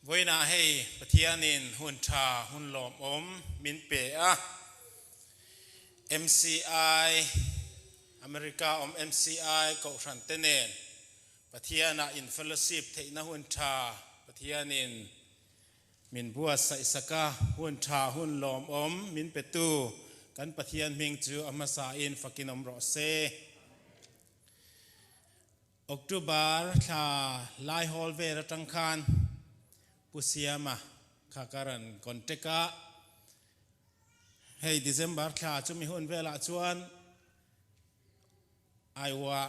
วันน่าให้ประเทศนินหุ่นชาหุ่นหลอมมินเปะ MCI อเมริกาMCI ก็ฉันเตเนนประเทศน่ะอินเฟลซีฟเทน่าหุ่นชาประเทศนินมินบัวใส่สกาหุ่นชาหุ่นหลอมมินเปตูกันประเทศมิงจูอมาซาอินฟักินอมรอเซออกตุบาร์ชาไลฮอลเวรตังคานปุษยามาข้าการันคอนเทกะให้เดือนบาร์ชาจุมีหุ่นเวลาชวนไอวะ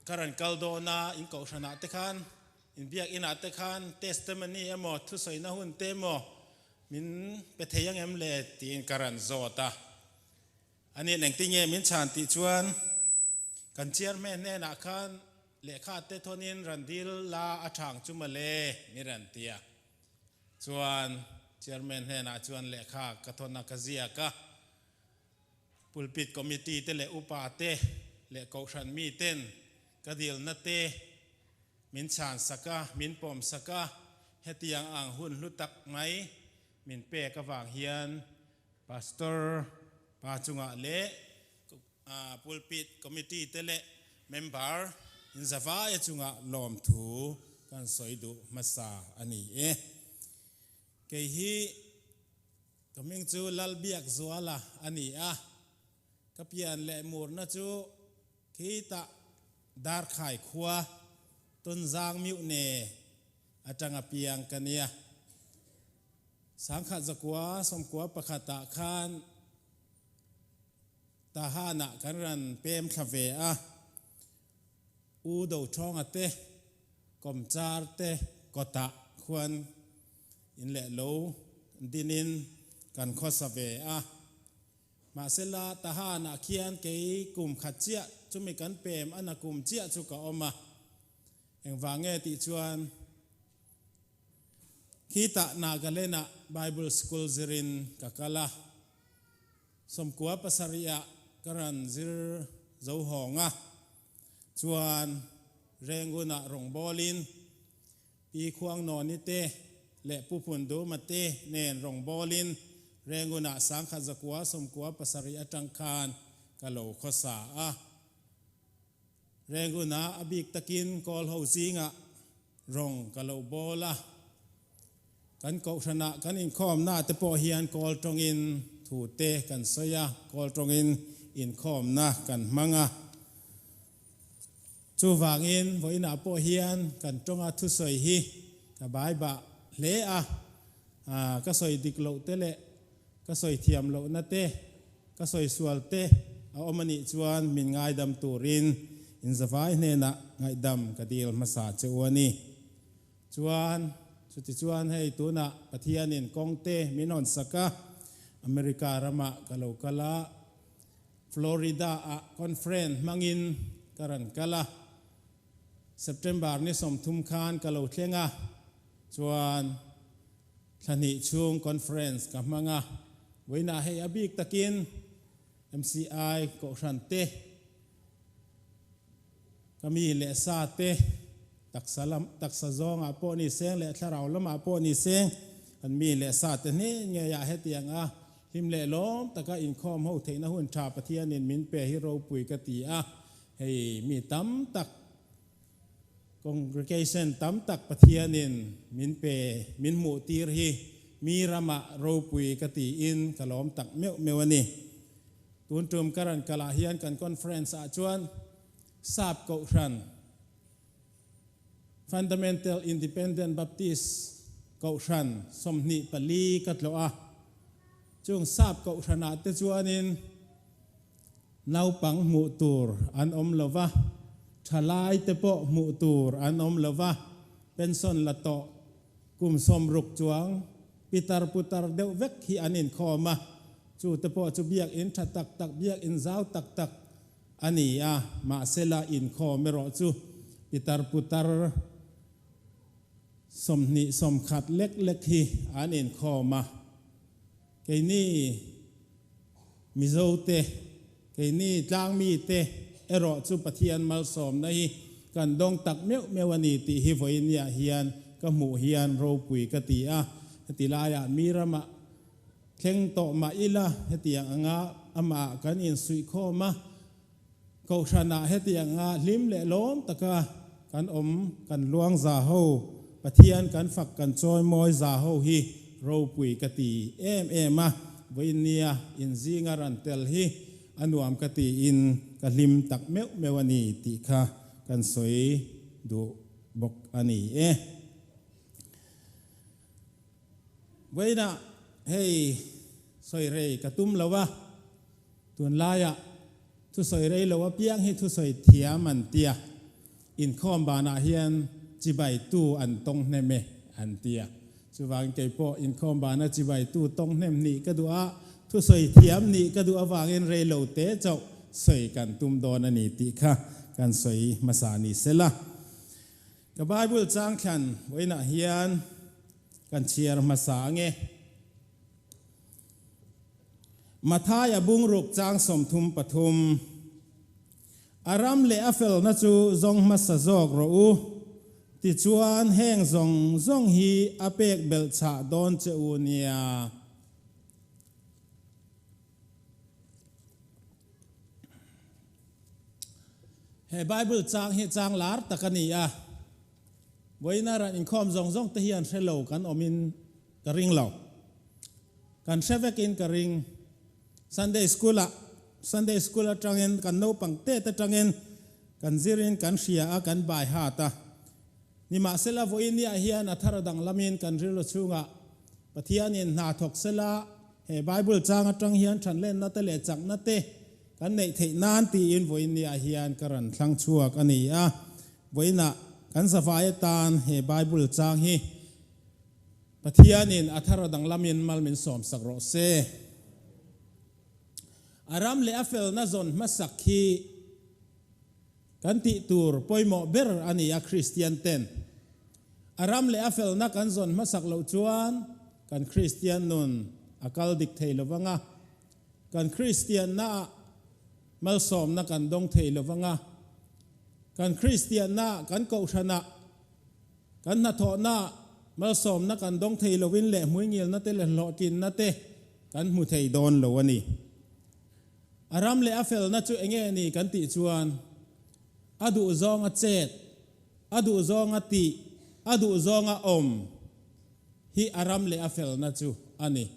การันกัลโดนาอินกอชนะเตคันอินเบียกอินาเตคันเทสเตมันนี่หมดทุสอยน่าหุ่นเตโมมินเปเทียงเอ็มเลตีอินการันโซตาอันนี้หนังติเงมินชานติชวนกันเชียร์แม่แน่นักขันเลขาเตทอนินรันดิลลาอาช่างจุมาเลมิรันเตียชวนเชียร์แม่แน่นักชวนเลขากระทนักเซียกะปุลปิดคอมมิตี้เตเลอุปาเตเลกอชันมีเต้นกระดิลนัตเตมินชานสกะมินปอมสกะเฮติยังอ่างหุ่นลุตักไหมมินเปกะวางเฮียนพาสเตอร์ปาจุงะเละปุลปิดคอมมิตี้เตเลเมมเบอร์อินซาวายจุงะลอมถูกันสอยดูมาซาอันนี้เกฮีก็มิงจูลัลเบียกซัวละอันนี้กับยันเละมูร์นะจูคีตะดาร์ไข่ขวาต้นจางมิวเนอาจังอเปียงกันเนี่ยสังขจักวาสมกวาประคตะขานตาหานะกันรันเปมคาเวอูดูช่องเตกอมจาร์เตกอตะควรอินเละโลดินินกันข้อสเวมาเซลาตาหานะเขียนเกยกลุ่มขัดเจียจุมีกันเปมอันกลุ่มเจียจุกออกมาเองวางเงติชวนขีตะนากาเลนะไบเบิลสคูลซิรินกะกะละสมกัวปัสริยะกรันซิรเจ้าหองชวนเรงกุนะรงบอลินปีควงนอนนิเตและผู้ผุนดูมาเตเนนรงบอลินเรงกุนะสังขจักวาสมกัวปัสริยะจังคานกะโลขสาเรงกุนะอบิกตะกินกอลเฮาซิงรงกะโลบอละกันกชนะกันอินคอมหน้าเตปอเฮียนกอลตรงอินถูเตกันสยากอลตรงอินคอมหน้ากันมังจูวางอินไว้หน้าปอเฮียนกันตรงทุสอยฮีกับบายบะเละก็สอยดิกโลเตเลก็สอยเทียมโลนัเตก็สอยสวลเตเอาอมันนิจวนมินง่ายดำตูรินอินสบายเนนะง่ายดำกระดีลมาสาเจวนีจวนสุดที่จวนให้ตัวน่ะประเทศนินกองเตมินอนสกะอเมริการามะกะโลกะลาฟลอริดาคอนเฟรนซ์มังอินการันกะลาเซปเทมเบอร์นี่สมทุมคานกะโลเทียงจวนชนิชุงคอนเฟรนซ์กับมังไว้น่าให้อบิกตะกิน MCI ก็ชันเตก็มีเลสาเตตักสลัมตักสะจงอาปอนี่เซงเลทาราวลมาปอนี่เซงมันมีเลสาเตนี่เงียเฮติยังหิมเลล้อมตะก็อินคอมเฮาเทนะหุ่นชาปะเทียนินมินเปฮิโรปุยกติให้มีตั้มตักcongregation ตั้มตักปะเทียนินมินเปมินมุตีรฮีมีรามะโรปุยกติอินกะล้อมตักเมวนี่ตุนตุมการันกะลาเฮียนกันคอนเฟรนซ์จวนทราบกชัน Fundamental Independent Baptist กชันสมนิปลีกัตโลจงทราบกชันเตจวนินนาวปังมุตูรอันอมลวะทลายเตปะมุตูรอันอมลวะเป็นส่วนละโตกุมสมรุกจวงปิตารปุตารเดวเวกฮีอันอินคอมาจูเตปะจูเบียกอินทัตักตักเบียกอินเจ้าตักตักอันนี้มาเซลาอินคอเมรอจูปิตารปุตารสมนิสมขัดเล็กเล็กฮีอันอินคอมาเกนี่มิโซเตเกนี่จางมีเตเอรอจูปะเทียนมาสมในกันดงตักเมวเมวนีติฮิโฟอินยาเฮียน ก็หมู่เฮียนโรปุยกติอาติลายมีรำเข่งโตมาอิละเฮติยังงาอามากันอินสุยโคมาเขาชนะเฮติยังงาลิมเละล้มตะกากันกันลวงซาโฮปะเทียนกันฝักกันจอยมอยซาโฮฮีโรปุยกติมาวินเนียอินซีงารันเตลฮีอันวามกติอินกันลิมตักเมวานีติคากันสวยดูบกอันนี้ไว้นะเฮ้ยสวยเรยกระตุ้มแล้ววะตัวนลายะทุสวยเรยแล้ววะเพียงให้ทุสวยเทียมันเตียอินคอมบานาเฮียนจิบายตู้อันตรงเนเมอันเตียสุวางใจโปอินคอมบานาจิบายตู้ตรงเนมนี่ก็ดูอาทุสวยเทียมนี่ก็ดูอาวางเงินเรยเหลวเตะเจ้าสวยกันตุ้มโดนอันนี้ติค่ะกันสวยมาสานีเสละกับไบเบิลจางขันไว้นะเฮียนกันเชียร์มาสาเงมาท้ายบุงรุกจางสมทุมปทุมอารามเลอเฟลนัจูจงมาสะจอกรูติจวนแห้งจงฮีอเปกเบลชาดอนเจอูเนียเฮไบเบิลจางเฮจางลาร์ตะกันนี่อะไว้นารันอินคอมจงตะเฮียนเชลโลกันอมินกระริงเหล่ากันเชฟกินกระริงSunday schoolจังเงินกันโนปังเตตจังเงินกันซิรินกันเชียกันบายหาตานี่มาเสลาโวยนี่เฮียนอัธรดังลามินกันริลชูงะปะเทียนินนาทกเสลาเฮไบเบิลจางจังเฮียนฉันเล่นนัตเลจักนัตเตกันในเทนานตีอินโวยนี่เฮียนกรันทั้งชัวกันนี่โวยน่ะกันสฟายตานเฮไบเบิลจางฮีปะเทียนินอัธรดังลามินมัลมินสอมสักโรเซอารามเลอเฟลน่าจนมาสักขีกันติตูร์ปอยโมเบอร์อันนี้คริสเตียนเต็นอารามเลอเฟลน่ากันจนมาสักเหล่าจวนกันคริสเตียนนุนอากาลดิกเทลวังะกันคริสเตียนน่ามัลสอมน่ากันดงเทลวังะกันคริสเตียนน่ากันโกชนะกันนาทอน่ามัลสอมน่ากันดงเทลวินเล่มวยเงียลน่าเตลหลอกินน่าเตกันมุเทดอนเหล่านี้อารามเลอเฟลน่าจูเองนี่กันติจวนอดูซองเจ็ดอดูซองติอดูซองอมฮีอารามเลอเฟลน่าจูอันนี้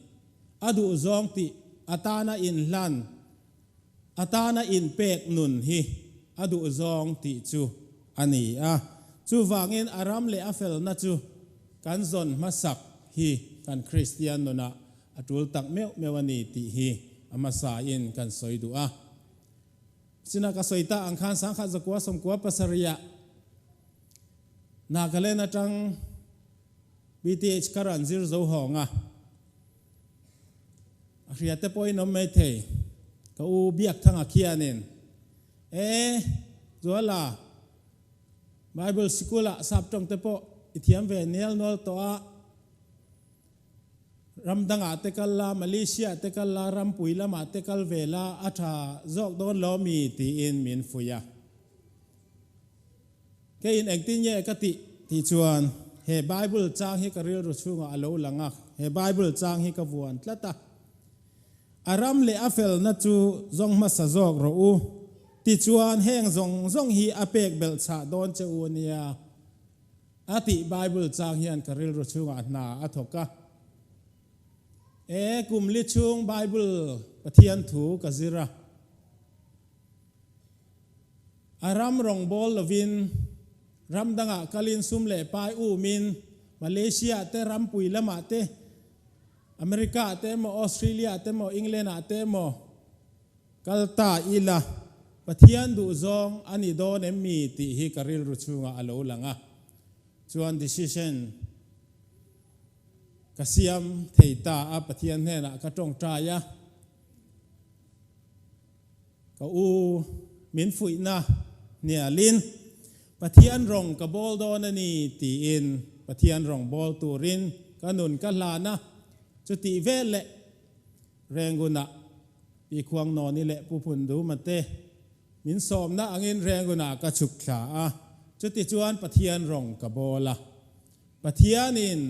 อดูซองติอัตานาอินลันอัตานาอินเป็กนุนฮีอดูซองติจูอันนี้จูวางเงินอารามเลอเฟลน่าจูกันซอนมาสักฮีกันคริสเตียนนนะอจุลตักเมวันนี้ติฮีอามาสาอินกันสอยดูสินักสอยตาอังคารสังขารสกัวสมกัวปัสริยะนักเล่นจังบีทีเอชการันซิร์โซหงเรียตปอยน้ำไม่เทก็อูเบียกทั้งอาคียนินจัวละไบเบิลสกุลสับจงเตปอิทิยมเวเนียลโนลตัวรำดังอาเตกัลลามาเลเซียเตกัลลารำปุยละมาเตกัลเวลาอัฐาจอกโดนล้อมีตีอินมินฟุยะแกอินเองตีเย่กติที่ชวนเฮไบเบิลจางฮิกะเรียรุชุงอาโลลังเฮไบเบิลจางฮิกะวนตละตาอารามเลอเฟลนัจูจงมาสะจอกรูที่ชวนแห้งจงฮีอเปกเบลชาโดนเจอูเนียอาติไบเบิลจางฮิอันกะเรียรุชุงอานาอัทกะกุมลิชุงไบเบิลปะเทียนถูกซิระอารามรองบอลลวินรำดังกาลินซุมเล่ปายอูมินมาเลเซียเตรำปุยละมาเตอเมริกาเตมออสเตรเลียเตมอังกฤษเตมกัลตาอิลาปะเทียนดูซองอันนี้โดนเอมีติฮิการิลรุชุงอาโลลังชวนดิซิชันกษียมเทตาปะเทียนเนี่ยนะกระจงใจก็อูมินฟุยนะเนี่ยลินปะเทียนรองกับบอลโดนนี่ตีอินปะเทียนรองบอลตูรินกันุนกันลานะจุติเวลเละแรงกุนะปีควงนอนนี่แหละผู้พุนดูมันเตมินสอมนะอังอินแรงกุนะกระฉุกขาจุติจวนปะเทียนรองกับบอลละ ปะเทียนิน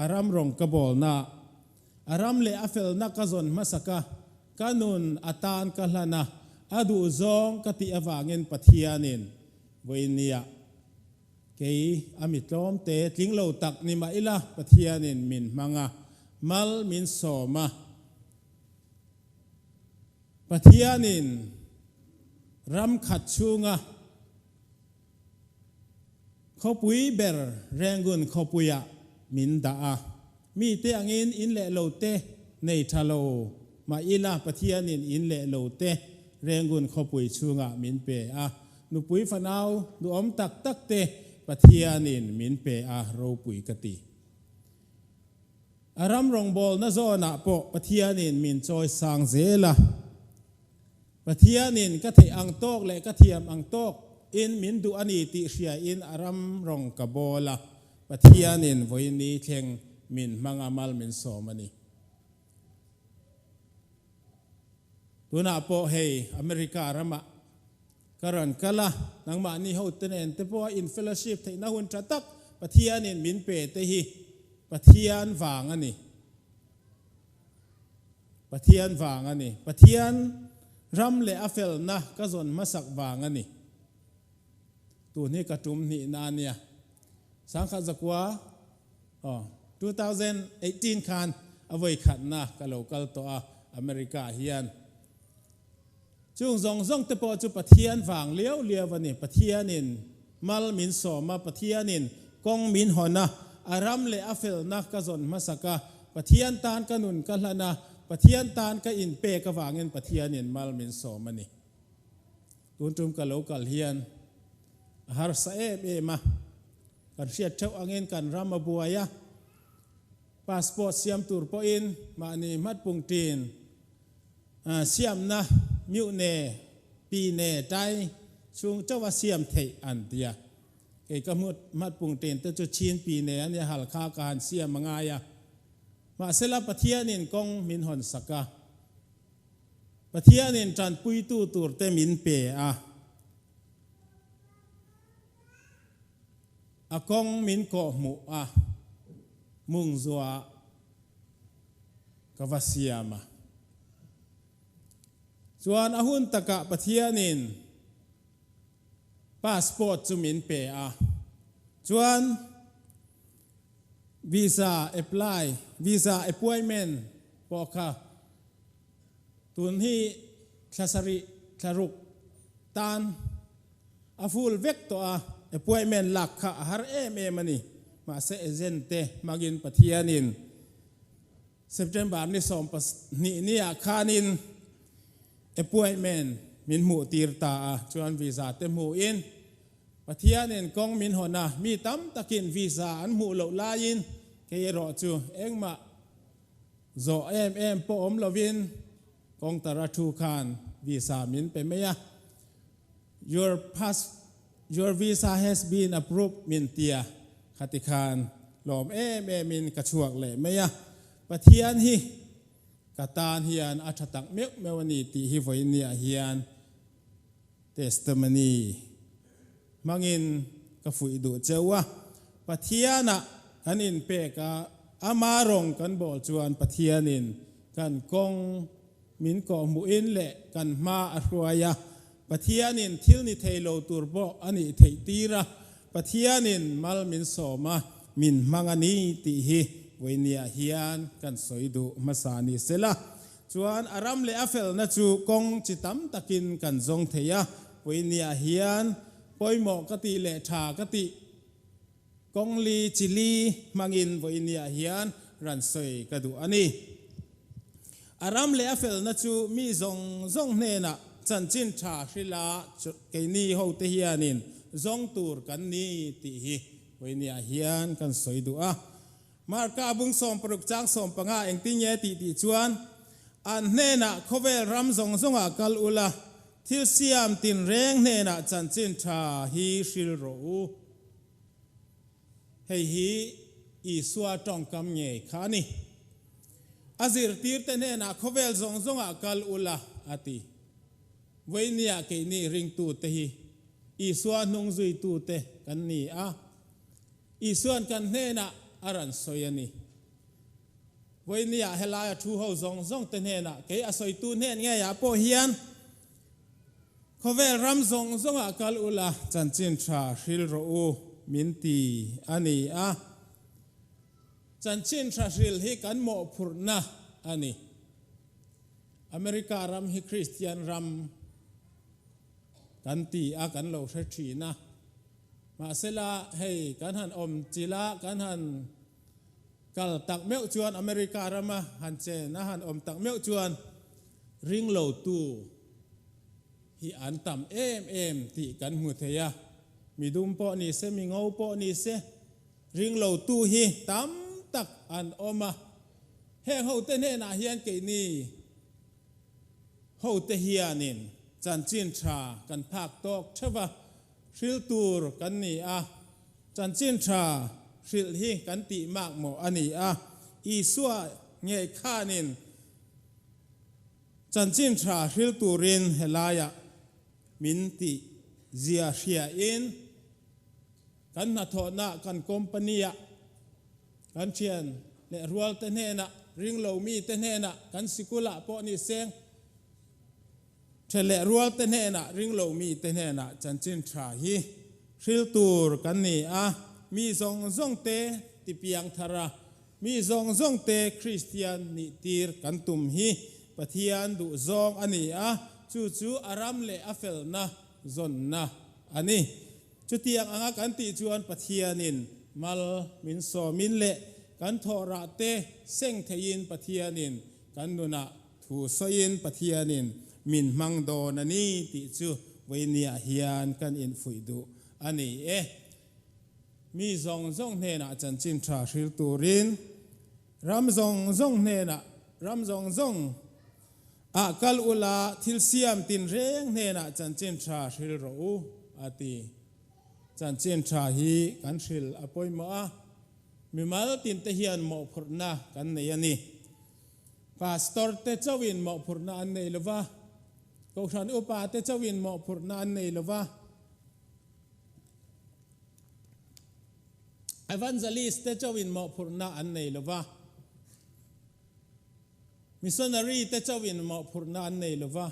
อารามรองกบอลนาอารามเลอเฟลนักกะซอนมาสักกานุนอัตานกะลานะอดูซองกติอวางินปะเทียนินวินเนียเกยอามิตรอมเตทิ้งเหลาตักนิมาอิละปะเทียนินมินมังะมัลมินโซมาปะเทียนินรำขัดชูงะเขาปุยเบรแรงกุนเขาปุยะมินดามีเตอังอินเลโลเตในทะโลมาอิลาปะเทียนินอินเลโลเตแรงกุนเขาปุยชูงะมินเปอะนุปุยฟันเอานุอมตักตักเตปะเทียนินมินเปอะโรปุยกติอารามรองบอลนะโซนะปะปะเทียนินมินจอยสังเซลาปะเทียนินก็เทอังโตกและก็เทียมอังโตกอินมินดูอันนี้ติเชียอินอารามรองกบอลปะเทียนินวันนี้เทงมินมังอามัลมินโซมันนี่ตัวน่าพอเฮอเมริการามะการันกะละนังมานี่เขาเตนเตปว่าอินเฟลชิพที่น่าหุ่นจัดตักปะเทียนินมินเปเตฮีปะเทียนวางอันนี้ปะเทียนวางอันนี้ปะเทียนรำเลอเฟลนะก็ส่วนมาสักวางอันนี้ตัวนี้กระจุมนี่นานเนี่ยสังขจักว่า2018คันเอาไว้ขัดนะกับโลกัลตัวอเมริกาเฮียนช่วงส่งเตปอจุปะเทียนวางเลี้ยววันนี้ปะเทียนินมัลมินโซมาปะเทียนินกองมินหอนะอารามเลอเฟลนะก็ส่วนมาสักปะเทียนตานกันุนกันละนะปะเทียนตานก็อินเปกวางเงินปะเทียนินมัลมินโซมันนี่ตุนจุมกับโลกัลเฮียนฮาร์ซาเอมากันเชียดเจ้าอังเงินกันรามาบัวยะพาสปอร์ตเสียมตูร์ปอินมานี่มัดปุงตีนเสียมนะมิวเนปีเนใจช่วงเจ้าว่าเสียมเทอันเดียเอกมัดปุงตีนแต่จุดชีนปีเนเนี่ยหัลคาการเสียมมังายะมาเสลปะเทียนินกองมินหอนสักกะปะเทียนินจันปุยตู้ตูร์เตมินเปอะอากงมินโกมุอะมุงซัวกวาเซียมาส่วนอาหุนตะกะปะเทียนินพาสปอร์ตจุมินเปอะส่วนวีซ่าแอพพลายวีซ่าแอพพอยเมนต์ปอค่ะตุนที่คลาสริคลารุกตานอาฟูลเวกตัวแอพพอยเมนต์หลักค่ะฮาร์เอเมมันนี่มาเซเอเจนเตมากินปะเทียนินเซปเทมเบอร์นี่นี่อาคานินแอพพอยเมนต์มินหมู่ตีรตาจวนวีซ่าเต็มหมู่อินปะเทียนินกองมินหอนะมีตั้มตะกินวีซ่าอันหมู่เหล่าลายินเกยรอจูเอ็งมาโซเอ็มปอมลวินกองตาราทูคานวีซ่ามินเป็นไหมยะ your visa has been approved มินเตียขัติคานหลอมมินกระชวกเลยไหมยะปะเทียนฮีกตานเฮียนอัฐตักเมกเมวนีตีฮิไฟเนียเฮียนเทสต์มานีมังอินกฟุยดูเจ้าวะปะเทียนะกันอินเปกะอามารองกันบอกจวนปะเทียนินกันกงมินกอมุอินเละกันมาอรวยะปะเทียนินทิลนิเทโลตูร์โบอันนี้เทตีระปะเทียนินมัลมินโซมามินมังอันนี้ตีฮีเวเนียเฮียนกันสอยดูมาสานิเสละจวนอารามเลอเฟลนะจูกงจิตัมตะกินกันจงเทียเวเนียเฮียนปอยหมอกติเลชากติกงลีจิลีมังอินเวเนียเฮียนรันเซยกระดูอันนี้อารามเลอเฟลนะจูมีจงเนนะจันจินชาชิลาเกนีโฮเทียนินจงตูร์กันนี้ตีฮีเวเนียเฮียนกันสอยดูมาร์กาบุงสมปรุกจางสมปังอาเองติเนติจวนอันเนนะโคเวลรัมจงอากัลอุลาทิลเซียมตินเร่งเนนะจันจินชาฮีชิลโรเฮฮีอีสวาตองกำเงยขานี่อาซิรตีร์เตเนนะโคเวลจงอากัลอุลาอติเวเนียเกนี่ริงตูเตฮีอีสวานุงซุยตูเตกันนี่ อีส่วนกันเน่นะอารันสอยนี่วันนี้เฮลายทูเฮาซงเตเน่นะเกยอสอยตูเน่เงี้ยโปเฮียนเขาเวรำซงอากัลอุลาจันจินทราฮิลโรอูมินตีอันนี้จันจินทราฮิลฮิกันโมพุรนะอันนี้อเมริการำฮิคริสเตียนรำกันตีกันโลเชชีนะมาเสลาให้กันหันอมจิลากันหันกัลตักเมลจวนอเมริการำมาหันเจนะหันอมตักเมลจวนริงโลตูฮีอันต่ำเอ็มที่กันหัวเทียมีดุมปอนี่เสมีเงาปอนี่เสริงโลตูฮีต่ำตักอันอมมาเฮงเฮาเตเนน่าเฮียนเกนี่เฮาเตเฮียนินจันจินชากันภาคตอกเชวะชิลตูร์กันนี่จันจินชาชิลฮีกันติมากโมอันนี้อีสัวเงยข้านินจันจินชาชิลตูรินเฮลายะมินติเซียเชียอินกันนาทอนะกันคอมพานีกันเชียนเลรัวเตเนนะริงโลมีเตเนนะกันสิกุละปอนี่เซงเฉลรัวเตเนนะริงโลมีเตเนนะจันจินทราฮีชิลตูร์กันนี่มีซงเตติเปียงทารามีซงเตคริสเตียนนิตีร์กันตุมฮีปะเทียนดุซองอันนี้จู่อารามเลอเฟลนะซอนนะอันนี้จุดที่ยังกันติจวนปะเทียนินมัลมินโซมินเลกันทอระเตเซ็งเทียนปะเทียนินกันนุนะถูสยินปะเทียนินมินมังโดนันนี่ติจูเวเนียฮิยันกันอินฟุยดูอันนี้มีซงเนนะจันจินทราชิลตูรินรำซงเนนะรำซงกัลอุลาทิลเซียมตินเร่งเนนะจันจินทราชิลโรอูอาตีจันจินทราฮีกันชิลอปอยมามีมาลตินเทียนหมอพุรนะกันเนียนี่พาสตอร์เตเจ้าวินหมอพุรนะอันนี้ลวะก็ฉันอุปาเตเจ้าวินหมอพุรนะอันนี้ลวะเอวานเจลิสเตเจ้าวินหมอพุรนะอันนี้ลวะมิสชันนารีเตเจ้าวินหมอพุรนะอันนี้ลวะ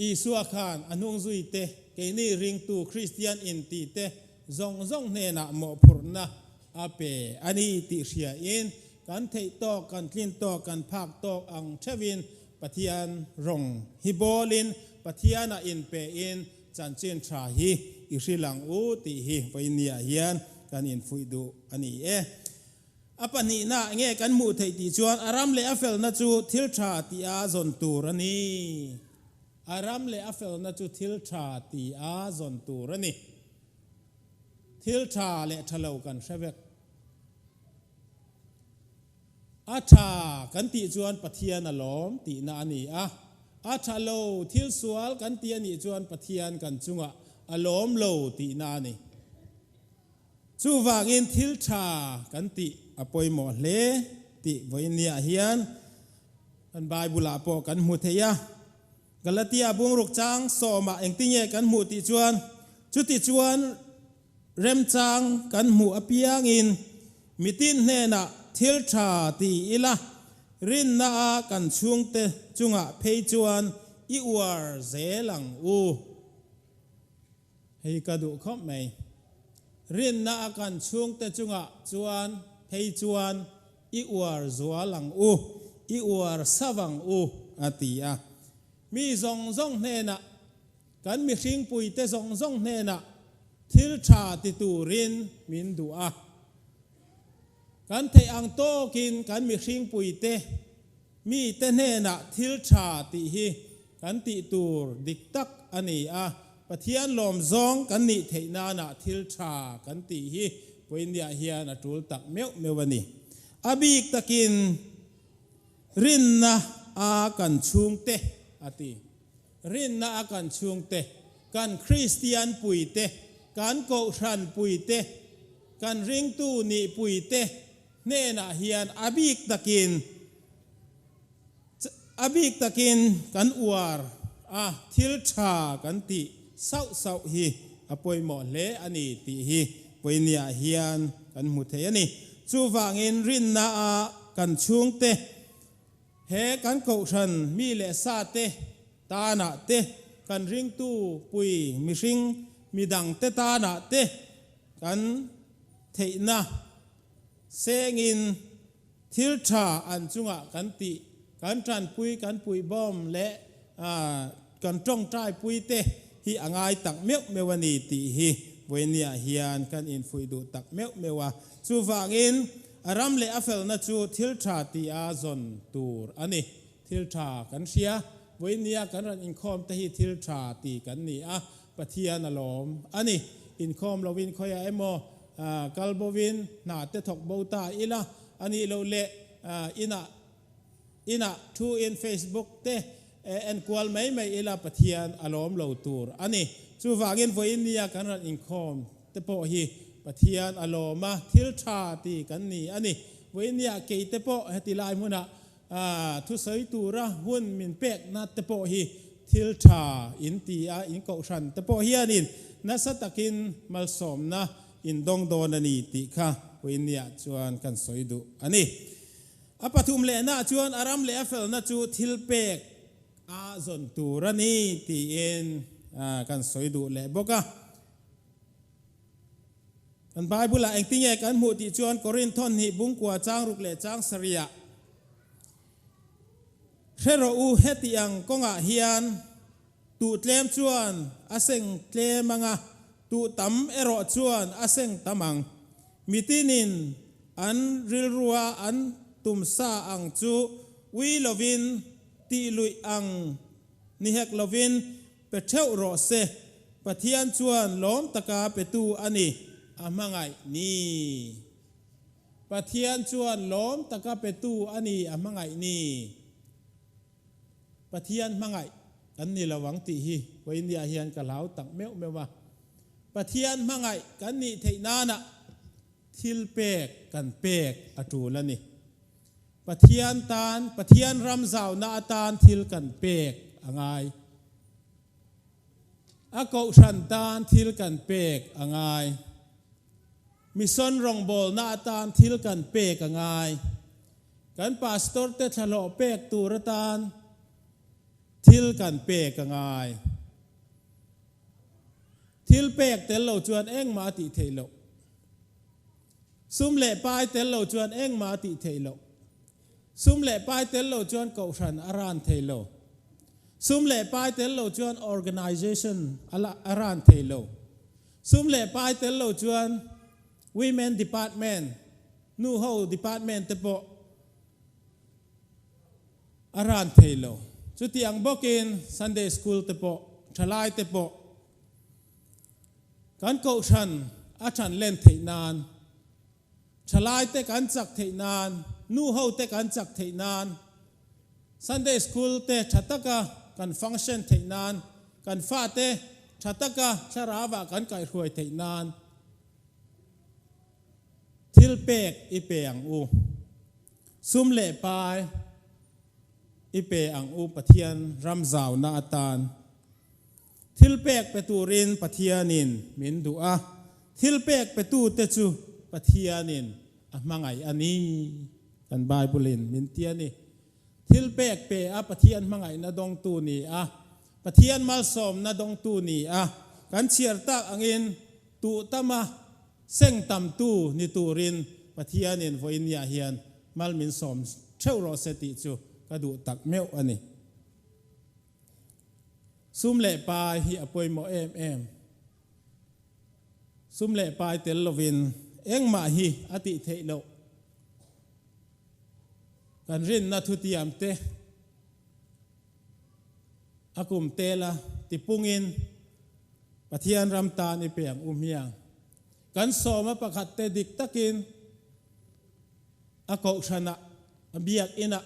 อีสัวขานอนุงซุยเตเกนี่ริงตูคริสเตียนอินตีเตซงเนนะหมอพุรนะอาเปอันนี้ติเสียอินกันเทตอกันคลินตอกันภาคตออังเชวินปะเทียนรงฮิโบลินปะเทียนะอินเปอินจันเจนทราฮีอิสิลังอูติฮีไปเนียเฮียนกันอินฟุยดูอันนี้อปนินะเงกันมูเทติจวนอารามเลอเฟลนะจูทิลทราติอาซอนตูรนีอารามเลอเฟลนะจูทิลทราติอาซอนตูรนีทิลทราเลทะเลากันเชเวกอาชากันติจวนปะเทียนอลอมตินานีอาชาโลทิลสวลกันตีนีจวนปะเทียนกันจุงอลอมโลตินานีจูวางอินทิลชากันติอปอยหมอเลติไวเนียเฮียนอันบายบุลาปอกันมุเทียกัลติอาบุงรุกจางสอมาเองติเงกันมุติจวนจุติจวนเรมจางกันมุอภิยังอินมิตินเนนะทิลชาตีอิละรินนากันช่วงเตจุงะเพยจวนอีอวร์เซลังอูให้กระดูกข้อไหมรินนากันช่วงเตจุงะจวนเพยจวนอีอวร์จัวลังอูอีอวร์สวังอูอาตีมีซงเนนะกันมีชิงปุยเตซงเนนะทิลชาติตูรินมินดูกันเทอังโตกินกันมีชิงปุยเตมีเตเนนะทิลชาติฮีกันติตูรดิกตักอันนี้ปะเทียนลมซองกันนิเทนานะทิลชากันติฮีปุยเนียเฮียนะจูลตักเมวันนี้บิกตะกินรินนะกันชุงเตอติรินนะกันชุงเตกันคริสเตียนปุยเตกันโกชันปุยเตกันริงตูนี่ปุยเตเนนะเฮียนอบิกตะกินกันอวร์ทิลชากันติเศร้าฮีอปอยหมอเลอันนี้ติฮี วันนี้เฮียนกันมุเทียนี่จูฟังอินรินนากันช่วงเตเฮกันเกาชันมีเลสาเตตาหนาเตกันริงตู้ปุยมีริงมีดังเตตาหนาเตกันเทนะเซงินทิลชาอันจุงะกันติกันจันปุยบอมและกันจ้องใจปุยเตฮีอ่างไอตักเมียวเมวันีติฮีวันนี้เฮียนกันอินฟุยดูตักเมียวเมวะจูฟังอินอารามเลอเฟลนัจูทิลชาติอาซอนตูร์อันนี้ทิลชากันเชียวันนี้กันรันอินคอมเตฮีทิลชาติกันนี่ปะเทียนอลอมอันนี้อินคอมเราวินคอยเอโมกัลโบวินนาเตถกโบตาอีละอันนี้เราเลอินะทูอินเฟซบุ๊กเตเอ็นกวลไม่อีละปะเทียนอารมณ์เราตูร์อันนี้จูฟังอินวันนี้กันรันอินคอมเตโปฮีปะเทียนอารมณ์ทิลชาติกันนี่อันนี้วันนี้เกยเตโปเฮติลายมุนะทุสอยตูระหุ่นมินเป็กนัดเตโปฮีทิลชาอินตีอินเกาชันเตโปฮีอันนี้นัสตะกินมัลสมนะอินดงโดนันีติค่ะวันนี้ชวนกันสอยดูอันนี้ปฐุมเลนะชวนอารามเลเฟลนะจูทิลเป็กซอนตูระนี่ตีเอ็นกันสอยดูเลบอกะอันไบเบิลเองที่แยกกันหมู่ที่ชวนกอรินทอนหิบุงกัวจางรุกเลจางสริยะเชโรอูเฮติยังกงะเฮียนตูเตลมชวนอาเซงเตลมังะตูตัมเอโรชวนอาเซงตัมังมิตินินอันริลรัวอันตุมซาอังจูวิลวินตีลุยอังนิเฮกลวินเปเทวโรเซปะเทียนชวนล้อมตะกาเปตูอันนี้มังไงนี่ปะเทียนชวนล้อมตะกาเปตูอันนี้มังไงนี่ปะเทียนมังไงอันนี้ระวังตีฮีไว้เนี่ยเฮียนกะเหลาตักเมวว่าปะเทียนมังไงกันนี่เทนานะทิลเปกกันเปกอจูละนี่ปะเทียนตานปะเทียนรำสาวนาตานทิลกันเปกอ่างไงเกาชันตานทิลกันเปกอ่างไงมิซอนรองบอลนาตานทิลกันเปกง่ายกันพาสตอร์เตชะโลเปกตูรตานทิลกันเปกง่ายทิลเปกเตลโลจวนเอ็งมาติเทโลซุมเล่ปายเตลโลจวนเอ็งมาติเทโลซุมเล่ปายเตลโลจวนเกาชันอารานเทโลซุมเล่ปายเตลโลจวน organization อารานเทโลซุมเล่ปายเตลโลจวนWomen Department นู่นเขา Department เตปอารานเทโลจุดที่อังบอกิน Sunday School เตปทลายเตปการเกาชันอาจารย์เล่นเทนานทลายเตการจักเทนานนู่นเขาเตการจักเทนาน Sunday School เตชัตตะกะการฟังก์ชันเทนานการฟาเตชัตตะกะชราวะการไก่รวยเทนานทิลเปกอีเปอังอูซุมเล่ปายอีเปอังอูปะเทียนรำสาวนาตานทิลเปกเปตูรินปะเทียนินมินดูทิลเปกเปตูเตจูปะเทียนินมังไงอันนี้กันไบเบิลมินเทียนี่ทิลเปกเปปะเทียนมังไงนาดงตูนี่ปะเทียนมัลสมนาดงตูนี่กันเชียร์ตักอังอินตูตมาเส้งตำตู้นิตูรินปะเทียนินวอินยาเฮียนมัลมินสมเช่ารอเสติจูกระดูตักเมวอันนี้ซุมเล่ปายฮีอปวยโมเอ็มซุมเล่ปายเตลโลวินเอ็งมาฮีอติเทโลกันรินนาทุติยามเตอากุมเตละติปุงินปะเทียนรำตาในเปียงอุมยังกันสอมาประคัดเตดิกตะกินอากาชนะเบียกอินะ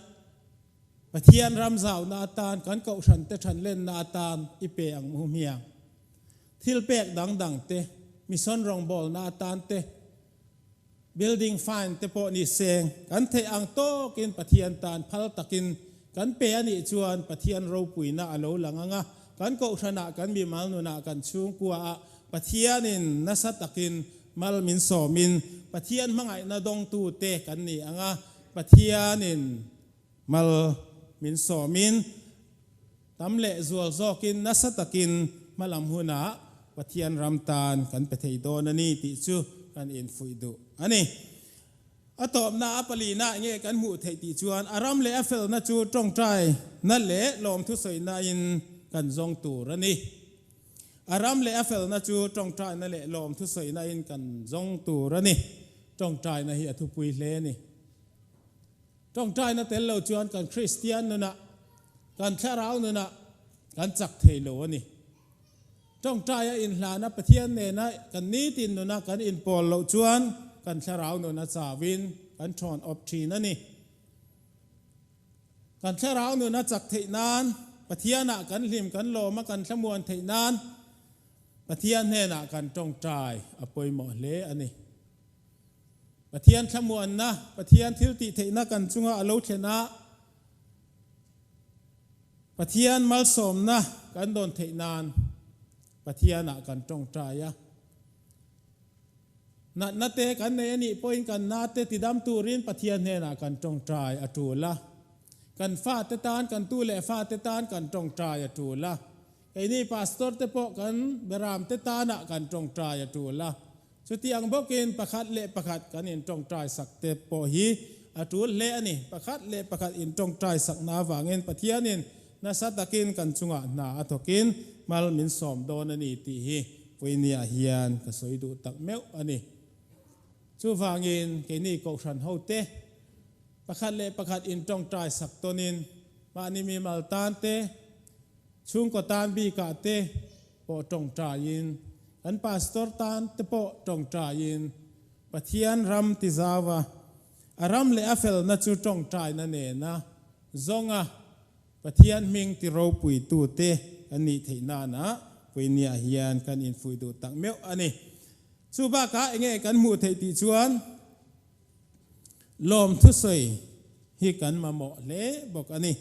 ปะเทียนรำสาวนาตานกันเกาชันเตชันเล่นนาตานอีเปียงมุมยังทิลเปกดังเตมิซอนรองบอลนาตานเต building fine เตปอนิเซงกันเทอังโตกินปะเทียนตานพัลตะกินกันเปียนิจวนปะเทียนเราปุยนาอโลหลังะกันเกาชนะกันมีมัลนุนากันชูงกัวปะเทียนินนัสตะกิน mal min so min pathian mangai na dong tu te kan ni anga pathianin mal min so min tamle zual zokin nasatakin malam huna pathian ramtan kan pethei don ani ti chu kan in fuidu ani atop na apali na nge kan mu thei ti chuan aram le afel na chu tong trai na le lom thu soi na in kan zong tur ani aram le afel na chu tong trai na le lom thu soi na in kan zong tur ani tong trai na hi athu pui hle ni tong trai na tel lo chuan kan christian na kan tharau na kan chak thei lo ani tong trai in hla na pathian ne na kan ni tin na kan in pol lo chuan kan tharau na chawin kan thon op thi na ni kan tharau na chak thei nan pathiana kan hlim kan lo ma kan thmuan thei nan pathian ne na kan tong trai apoi mo hle ani pathian thmuan na pathian thil ti thei na kan chunga alo thena pathian mal som na kan don thei nan pathiana kan tong trai ya na te kan ne ani point kan na te tidam turin pathian ne na kan tong trai atula kan fa te tan kan tu le fa te tan kan tong trai atula kai ni pastor te po kan beram te tana kan tong trai atula chuti ang bokin pakhat le pakhat kan in tong trai sak te po hi atul le ani pakhat le pakhat in tong trai sak na wangin pathianin na satakin kan chunga na athokin mal min som don ani ti hi puinia hian ka soidu tak meu ani chu wangin ke ni ko ran hote pakhat le pakhat in tong trai sak tonin mani mi mal tan te chung ko tan bi ka te po tong train an pastor tan te po tong train pathian ram ti zawa aram le afel na chu tong trai na ne na zonga pathian ming ti ro pui tu te ani theina na puinia hian kan in fui du tak meu ani chu ba ka enge kan mu thei ti chuan lom thu soi hi kan ma mo le bok ani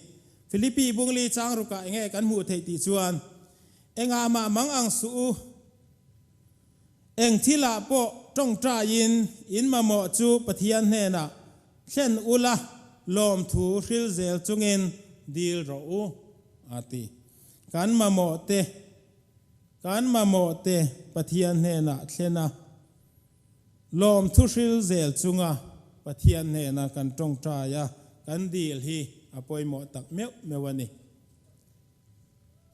Philippi bungli chang ruka enge kan mu thei ti chuan enga ma mang ang su eng thila po tong tra in ma mo chu pathian he na khen ula lom thu hril zel chungin dil ro u ati kan ma mo te pathian he na thlena lom thu hril zel chunga pathian he na kan tong tra ya kan dil hi apoi mo tak meu mewani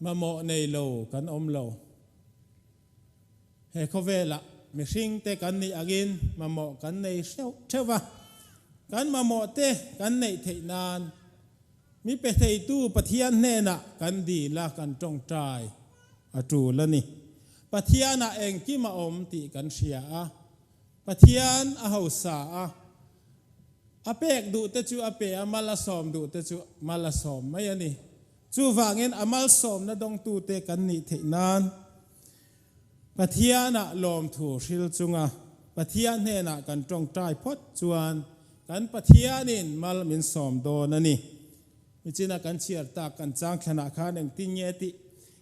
ma mo nei lo kan om lo he khovela mi hring te kan ni agin ma mo kan nei thewa kan ma mo te kan nei theinan mi pe thei tu pathian ne na kan di la kan tong trai atu lani pathiana eng ki ma om ti kan sia a pathian a hausa a apek du te chu ape amala som du te chu mala som mai ani chu wangin amal som na dong tu te kan ni theinan pathiana lom thu hril chunga pathian he na kan tong trai phot chuan kan pathianin mal min som don ani michina kan chiar ta kan chang khana kha neng ti nge ti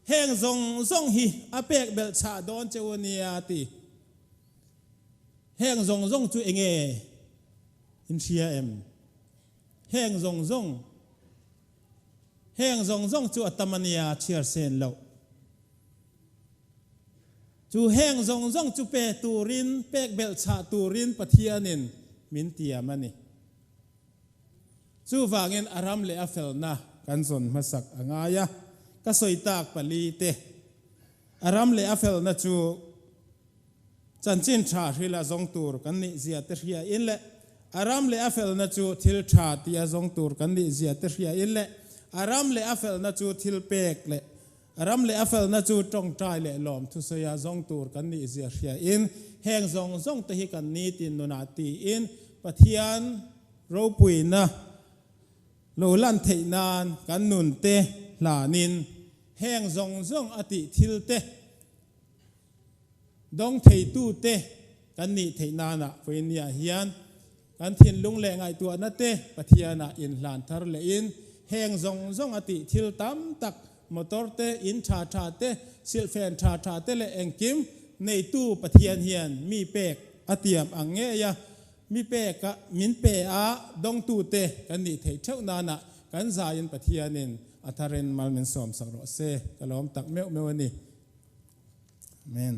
heng zong hi apek bel cha don chewnia ti heng zong chu enge in CM heng zong chu atamania chiar sen lo chu heng zong chu pe turin pek bel cha turin pathianin min tiamani chu wangin aram le afel na kan zon masak angaya ka soitak pali te aram le afel na chu chanchin tha hrila zong tur kan ni zia te hria in le aram le afel na chu thil tha tia zong tur kan ni zia te hria in le aram le afel na chu thil pek le aram le afel na chu tong trai le lom thu soya zong tur kan ni zia hria in heng zong te hi kan ni tin no na ti in pathian ro pui na lo lan theinan kan nun te hlanin heng zong ati thil te dong thei tu te kan ni theinana foinia hian kan thin lung le ngai tu na te pathiana in hlan thar le in heng zong ati thil tam tak motor te in tha te sil fen tha te le engkim nei tu pathian hian mi pek อเตียมอังเงียมีเปกะมินเปอาดงตูเตกันนี่เทเช่านานะกันสายันปะเทียนินอัทาเรนมัลเมนสอมสักโรเซกะล้อมตักเมวนี่อาเมน